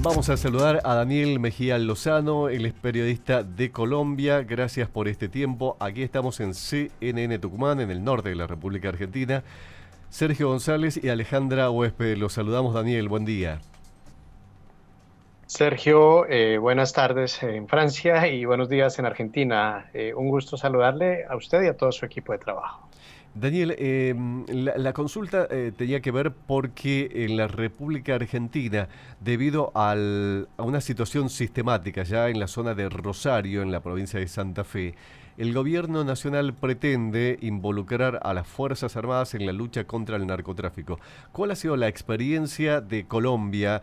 Vamos a saludar a Daniel Mejía Lozano, él es periodista de Colombia. Gracias por este tiempo. Aquí estamos en CNN Tucumán, en el norte de la República Argentina. Sergio González y Alejandra Huésped, los saludamos. Daniel, buen día. Sergio, buenas tardes en Francia y buenos días en Argentina. Un gusto saludarle a usted y a todo su equipo de trabajo. Daniel, la consulta tenía que ver porque en la República Argentina, debido a una situación sistemática ya en la zona de Rosario, en la provincia de Santa Fe, el gobierno nacional pretende involucrar a las Fuerzas Armadas en la lucha contra el narcotráfico. ¿Cuál ha sido la experiencia de Colombia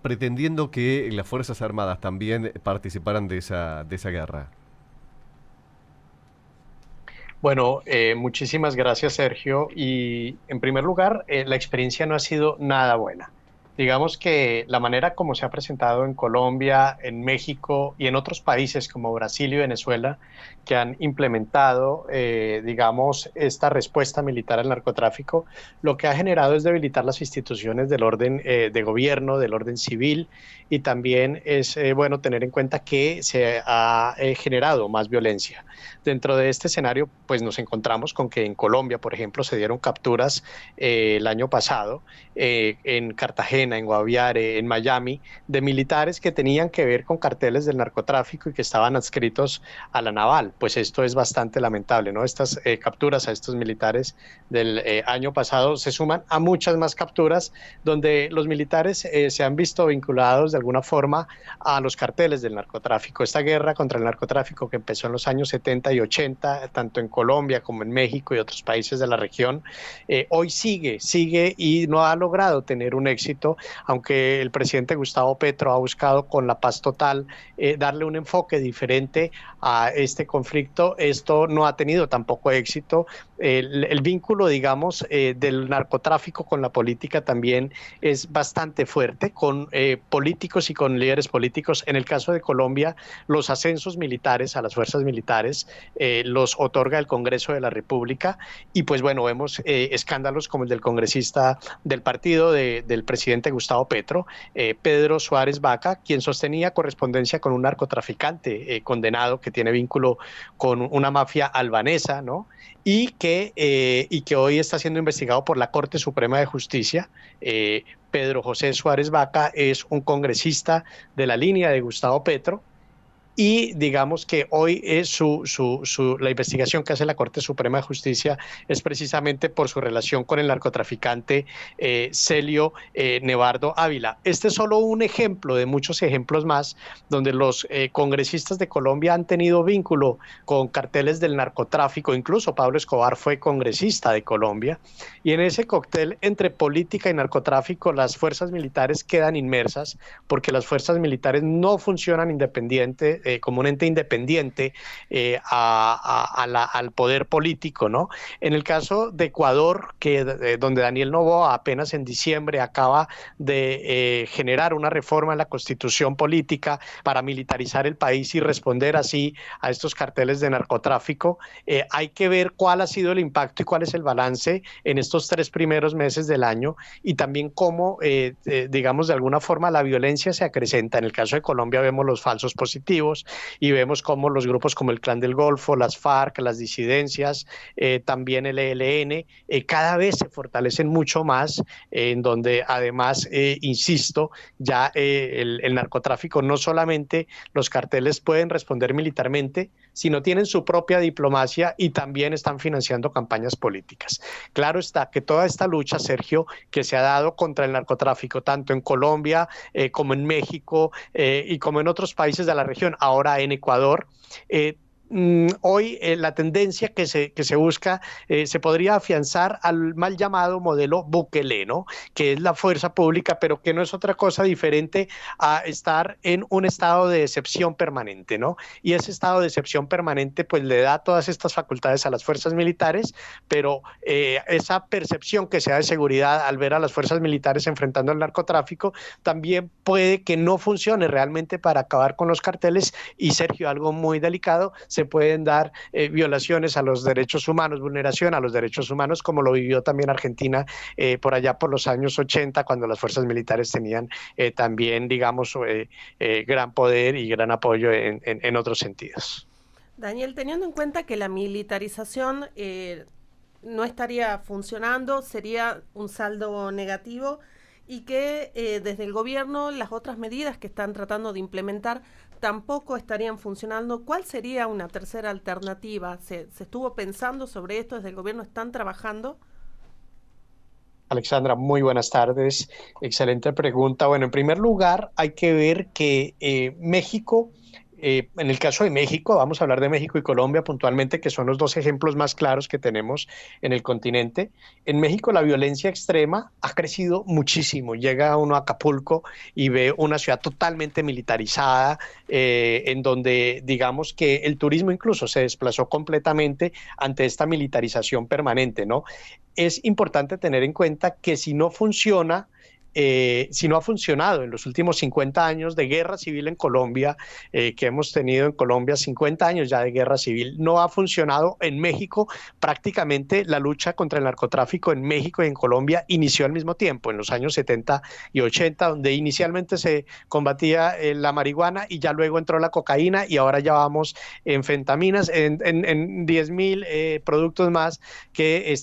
pretendiendo que las Fuerzas Armadas también participaran de esa guerra? Bueno, muchísimas gracias, Sergio. Y en primer lugar, la experiencia no ha sido nada buena. Digamos que la manera como se ha presentado en Colombia, en México y en otros países como Brasil y Venezuela, que han implementado, digamos, esta respuesta militar al narcotráfico, lo que ha generado es debilitar las instituciones del orden de gobierno, del orden civil, y también es bueno tener en cuenta que se ha generado más violencia. Dentro de este escenario, pues nos encontramos con que en Colombia, por ejemplo, se dieron capturas el año pasado en Cartagena, en Guaviare, en Miami, de militares que tenían que ver con carteles del narcotráfico y que estaban adscritos a la naval. Pues esto es bastante lamentable, ¿no? Estas capturas a estos militares del año pasado se suman a muchas más capturas donde los militares se han visto vinculados de alguna forma a los carteles del narcotráfico. Esta guerra contra el narcotráfico que empezó en los años 70 y 80, tanto en Colombia como en México y otros países de la región, hoy sigue y no ha logrado tener un éxito, aunque el presidente Gustavo Petro ha buscado con la paz total darle un enfoque diferente a este conflicto. Esto no ha tenido tampoco éxito. El vínculo, digamos, del narcotráfico con la política también es bastante fuerte, con políticos y con líderes políticos. En el caso de Colombia, los ascensos militares a las fuerzas militares los otorga el Congreso de la República y pues bueno, vemos escándalos como el del congresista del partido del presidente Gustavo Petro, Pedro Suárez Vaca, quien sostenía correspondencia con un narcotraficante condenado que tiene vínculo con una mafia albanesa, ¿no? Y que hoy está siendo investigado por la Corte Suprema de Justicia. Pedro José Suárez Vaca es un congresista de la línea de Gustavo Petro, y digamos que hoy es la investigación que hace la Corte Suprema de Justicia es precisamente por su relación con el narcotraficante Celio Nevardo Ávila. Este es solo un ejemplo de muchos ejemplos más donde los congresistas de Colombia han tenido vínculo con carteles del narcotráfico. Incluso Pablo Escobar fue congresista de Colombia, y en ese cóctel entre política y narcotráfico las fuerzas militares quedan inmersas porque las fuerzas militares no funcionan independientes, como un ente independiente al poder político, ¿no? En el caso de Ecuador, donde Daniel Noboa apenas en diciembre acaba de generar una reforma en la constitución política para militarizar el país y responder así a estos carteles de narcotráfico, hay que ver cuál ha sido el impacto y cuál es el balance en estos 3 primeros meses del año, y también cómo, digamos, de alguna forma la violencia se acrecenta. En el caso de Colombia vemos los falsos positivos, y vemos cómo los grupos como el Clan del Golfo, las FARC, las disidencias, también el ELN, cada vez se fortalecen mucho más, en donde además, insisto, ya el narcotráfico, no solamente los carteles pueden responder militarmente, sino tienen su propia diplomacia y también están financiando campañas políticas. Claro está que toda esta lucha, Sergio, que se ha dado contra el narcotráfico, tanto en Colombia como en México y como en otros países de la región, ahora en Ecuador, hoy la tendencia que se busca se podría afianzar al mal llamado modelo Bukele, ¿no? Que es la fuerza pública, pero que no es otra cosa diferente a estar en un estado de excepción permanente, ¿no? Y ese estado de excepción permanente pues le da todas estas facultades a las fuerzas militares, pero esa percepción que se da de seguridad al ver a las fuerzas militares enfrentando al narcotráfico también puede que no funcione realmente para acabar con los carteles. Y Sergio, algo muy delicado, se se pueden dar violaciones a los derechos humanos, vulneración a los derechos humanos, como lo vivió también Argentina por allá por los años 80, cuando las fuerzas militares tenían también, digamos, gran poder y gran apoyo en otros sentidos. Daniel, teniendo en cuenta que la militarización no estaría funcionando, sería un saldo negativo y que desde el gobierno las otras medidas que están tratando de implementar tampoco estarían funcionando, ¿cuál sería una tercera alternativa? ¿Se estuvo pensando sobre esto desde el gobierno? ¿Están trabajando? Alexandra, muy buenas tardes. Excelente pregunta. Bueno, en primer lugar, hay que ver que México, en el caso de México, vamos a hablar de México y Colombia puntualmente, que son los dos ejemplos más claros que tenemos en el continente. En México la violencia extrema ha crecido muchísimo. Llega uno a Acapulco y ve una ciudad totalmente militarizada, en donde digamos que el turismo incluso se desplazó completamente ante esta militarización permanente, ¿no? Es importante tener en cuenta que si no ha funcionado en los últimos 50 años de guerra civil en Colombia, que hemos tenido en Colombia 50 años ya de guerra civil, no ha funcionado en México. Prácticamente la lucha contra el narcotráfico en México y en Colombia inició al mismo tiempo, en los años 70 y 80, donde inicialmente se combatía la marihuana y ya luego entró la cocaína y ahora ya vamos en fentaminas, en 10.000 productos más que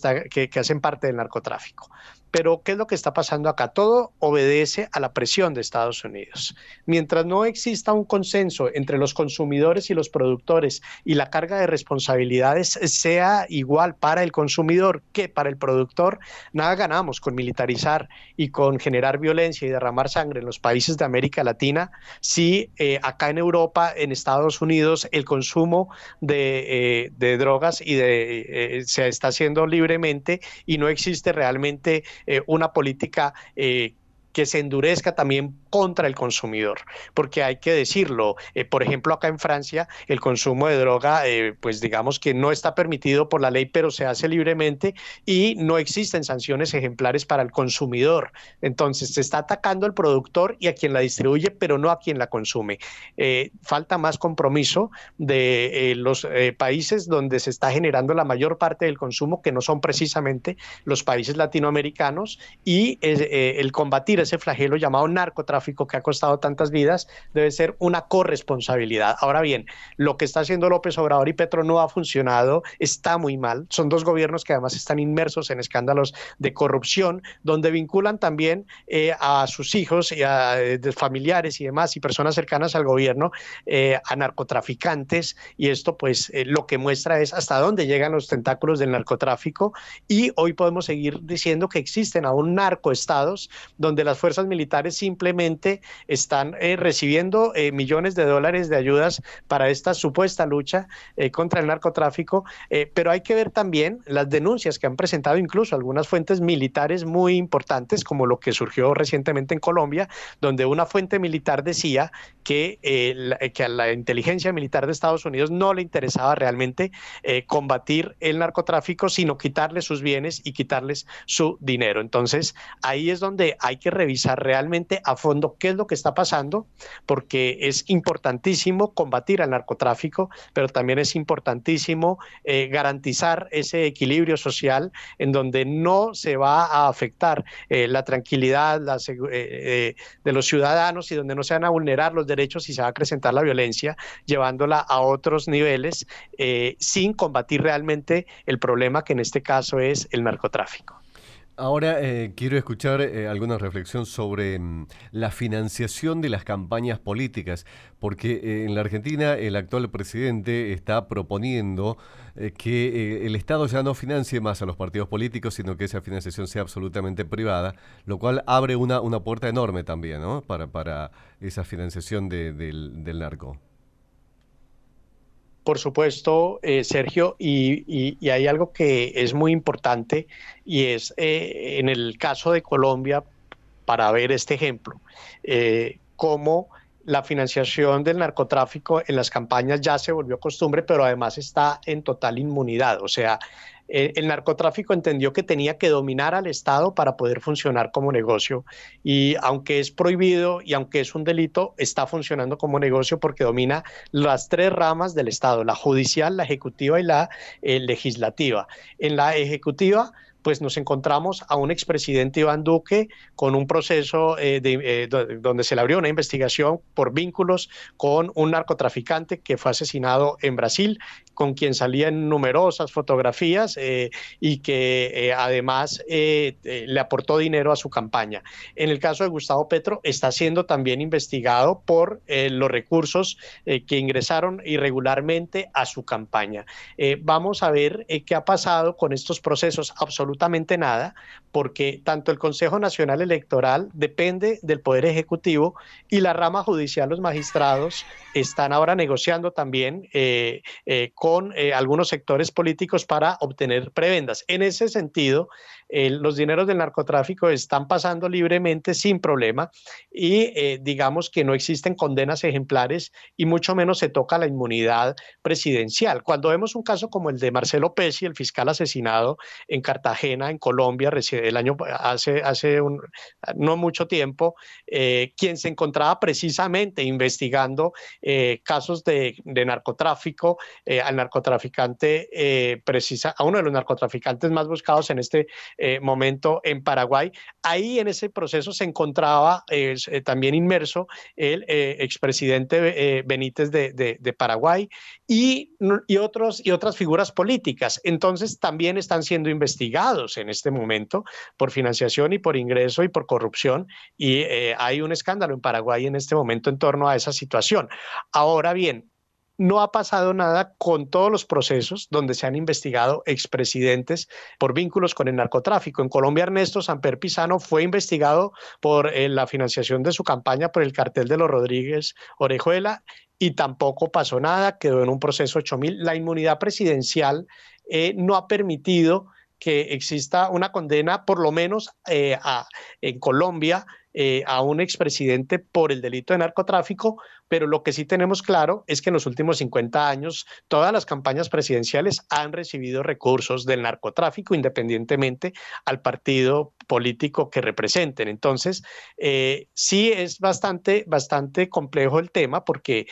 hacen parte del narcotráfico. Pero, ¿qué es lo que está pasando acá? Todo obedece a la presión de Estados Unidos. Mientras no exista un consenso entre los consumidores y los productores y la carga de responsabilidades sea igual para el consumidor que para el productor, nada ganamos con militarizar y con generar violencia y derramar sangre en los países de América Latina si acá en Europa, en Estados Unidos, el consumo de drogas se está haciendo libremente y no existe realmente una política que se endurezca también contra el consumidor, porque hay que decirlo, por ejemplo acá en Francia el consumo de droga pues digamos que no está permitido por la ley, pero se hace libremente y no existen sanciones ejemplares para el consumidor. Entonces se está atacando al productor y a quien la distribuye, pero no a quien la consume. Falta más compromiso de los países donde se está generando la mayor parte del consumo, que no son precisamente los países latinoamericanos, y el combatir ese flagelo llamado narcotráfico que ha costado tantas vidas debe ser una corresponsabilidad. Ahora bien, lo que está haciendo López Obrador y Petro no ha funcionado, está muy mal. Son dos gobiernos que además están inmersos en escándalos de corrupción, donde vinculan también a sus hijos y a familiares y demás y personas cercanas al gobierno a narcotraficantes, y esto pues lo que muestra es hasta dónde llegan los tentáculos del narcotráfico. Y hoy podemos seguir diciendo que existen aún narcoestados donde las fuerzas militares simplemente están recibiendo millones de dólares de ayudas para esta supuesta lucha contra el narcotráfico, pero hay que ver también las denuncias que han presentado incluso algunas fuentes militares muy importantes, como lo que surgió recientemente en Colombia, donde una fuente militar decía que a la inteligencia militar de Estados Unidos no le interesaba realmente combatir el narcotráfico, sino quitarles sus bienes y quitarles su dinero. Entonces, ahí es donde hay que revisar realmente a fondo qué es lo que está pasando, porque es importantísimo combatir al narcotráfico, pero también es importantísimo garantizar ese equilibrio social en donde no se va a afectar la tranquilidad de los ciudadanos y donde no se van a vulnerar los derechos y se va a acrecentar la violencia, llevándola a otros niveles sin combatir realmente el problema, que en este caso es el narcotráfico. Ahora quiero escuchar alguna reflexión sobre la financiación de las campañas políticas, porque en la Argentina el actual presidente está proponiendo que el Estado ya no financie más a los partidos políticos, sino que esa financiación sea absolutamente privada, lo cual abre una puerta enorme también, ¿no? para esa financiación del narco. Por supuesto, Sergio, y hay algo que es muy importante, y es en el caso de Colombia, para ver este ejemplo, cómo la financiación del narcotráfico en las campañas ya se volvió costumbre, pero además está en total inmunidad. O sea, el narcotráfico entendió que tenía que dominar al Estado para poder funcionar como negocio. Y aunque es prohibido y aunque es un delito, está funcionando como negocio porque domina las tres ramas del Estado: la judicial, la ejecutiva y la legislativa. En la ejecutiva, pues nos encontramos a un expresidente Iván Duque con un proceso donde se le abrió una investigación por vínculos con un narcotraficante que fue asesinado en Brasil, con quien salían numerosas fotografías y que además le aportó dinero a su campaña. En el caso de Gustavo Petro, está siendo también investigado por los recursos que ingresaron irregularmente a su campaña. Vamos a ver qué ha pasado con estos procesos. Absolutamente nada, porque tanto el Consejo Nacional Electoral depende del Poder Ejecutivo y la rama judicial, los magistrados, están ahora negociando también con algunos sectores políticos para obtener prebendas. En ese sentido, los dineros del narcotráfico están pasando libremente sin problema y digamos que no existen condenas ejemplares y mucho menos se toca la inmunidad presidencial. Cuando vemos un caso como el de Marcelo Pezzi, el fiscal asesinado en Cartagena, en Colombia, hace no mucho tiempo, quien se encontraba precisamente investigando casos de narcotráfico, al narcotraficante, a uno de los narcotraficantes más buscados en este momento en Paraguay. Ahí en ese proceso se encontraba también inmerso el expresidente Benítez de Paraguay y otras figuras políticas. Entonces también están siendo investigados en este momento por financiación y por ingreso y por corrupción, y hay un escándalo en Paraguay en este momento en torno a esa situación. Ahora bien, no ha pasado nada con todos los procesos donde se han investigado expresidentes por vínculos con el narcotráfico. En Colombia, Ernesto Samper Pizano fue investigado por la financiación de su campaña por el cartel de los Rodríguez Orejuela y tampoco pasó nada, quedó en un proceso 8000. La inmunidad presidencial no ha permitido que exista una condena, por lo menos en Colombia, a un expresidente por el delito de narcotráfico, pero lo que sí tenemos claro es que en los últimos 50 años todas las campañas presidenciales han recibido recursos del narcotráfico independientemente al partido político que representen. Entonces, sí es bastante complejo el tema porque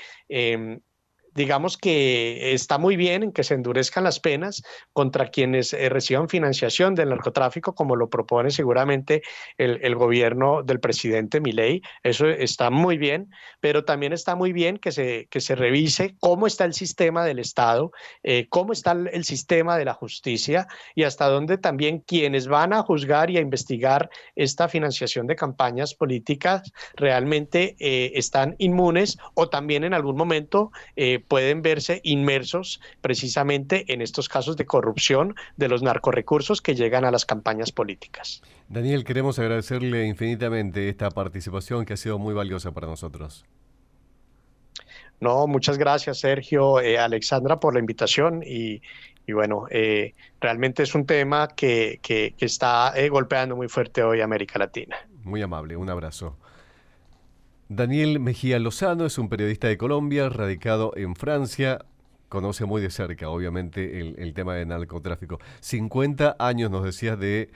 digamos que está muy bien en que se endurezcan las penas contra quienes reciban financiación del narcotráfico, como lo propone seguramente el gobierno del presidente Milei. Eso está muy bien, pero también está muy bien que se revise cómo está el sistema del Estado, cómo está el sistema de la justicia y hasta dónde también quienes van a juzgar y a investigar esta financiación de campañas políticas realmente están inmunes o también en algún momento pueden verse inmersos precisamente en estos casos de corrupción de los narcorrecursos que llegan a las campañas políticas. Daniel, queremos agradecerle infinitamente esta participación que ha sido muy valiosa para nosotros. No, muchas gracias, Sergio, Alexandra, por la invitación y bueno, realmente es un tema que está golpeando muy fuerte hoy a América Latina. Muy amable, un abrazo. Daniel Mejía Lozano es un periodista de Colombia, radicado en Francia. Conoce muy de cerca, obviamente, el tema del narcotráfico. 50 años, nos decías, de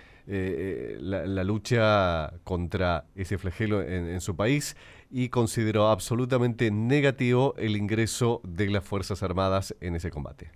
la lucha contra ese flagelo en su país y consideró absolutamente negativo el ingreso de las Fuerzas Armadas en ese combate.